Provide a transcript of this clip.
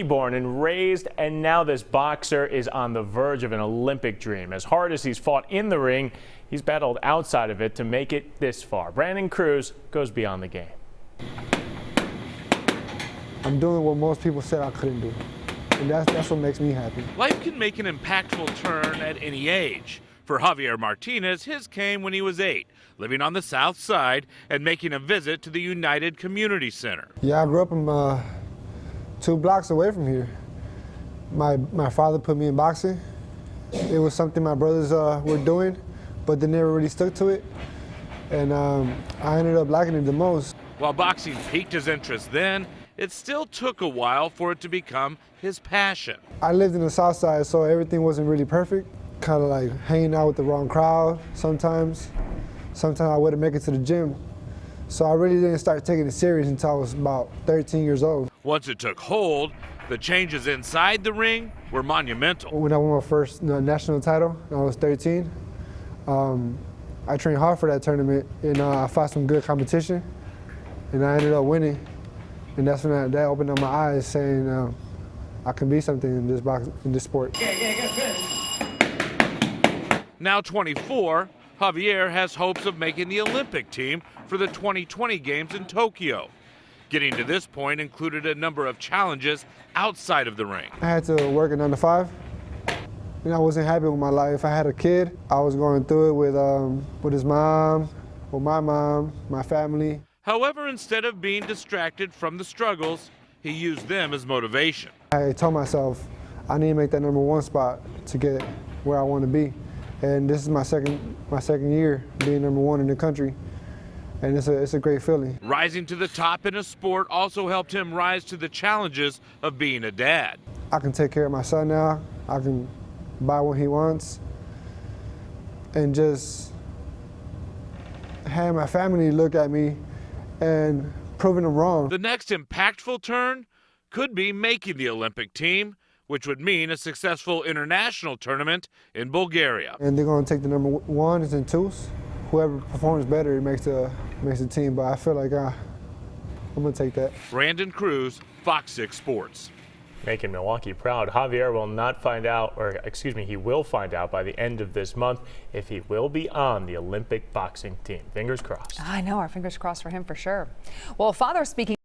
Born and raised, and now this boxer is on the verge of an Olympic dream. As hard as he's fought in the ring, he's battled outside of it to make it this far. Brandon Cruz goes beyond the game. I'm doing what most people said I couldn't do, and that's what makes me happy. Life can make an impactful turn at any age. For Javier Martinez, his came when he was 8, living on the south side and making a visit to the United Community Center. Yeah, I grew up in 2 blocks away from here. My father put me in boxing. It was something my brothers were doing, but they never really stuck to it. And I ended up liking it the most. While boxing piqued his interest then, it still took a while for it to become his passion. I lived in the south side, so everything wasn't really perfect. Kind of like hanging out with the wrong crowd sometimes. Sometimes I wouldn't make it to the gym. So I really didn't start taking it serious until I was about 13 years old. Once it took hold, the changes inside the ring were monumental. When I won my first national title, when I was 13, I trained hard for that tournament, and I fought some good competition, and I ended up winning. And that's when that opened up my eyes, saying I can be something in this sport. Now 24, Javier has hopes of making the Olympic team for the 2020 Games in Tokyo. Getting to this point included a number of challenges outside of the ring. I had to work a 9 to 5, and I wasn't happy with my life. I had a kid. I was going through it with his mom, with my mom, my family. However, instead of being distracted from the struggles, he used them as motivation. I told myself I need to make that #1 spot to get where I want to be. And this is my second year being #1 in the country, and it's a great feeling. Rising to the top in a sport also helped him rise to the challenges of being a dad. I can take care of my son now. I can buy what he wants, and just have my family look at me and proving them wrong. The next impactful turn could be making the Olympic team, which would mean a successful international tournament in Bulgaria. And they're going to take the #1s and 2s. Whoever performs better makes the team, but I feel like I'm going to take that. Brandon Cruz, Fox 6 Sports. Making Milwaukee proud. Javier will not find out, or excuse me, he will find out by the end of this month if he will be on the Olympic boxing team. Fingers crossed. I know, our fingers crossed for him for sure. Well, father speaking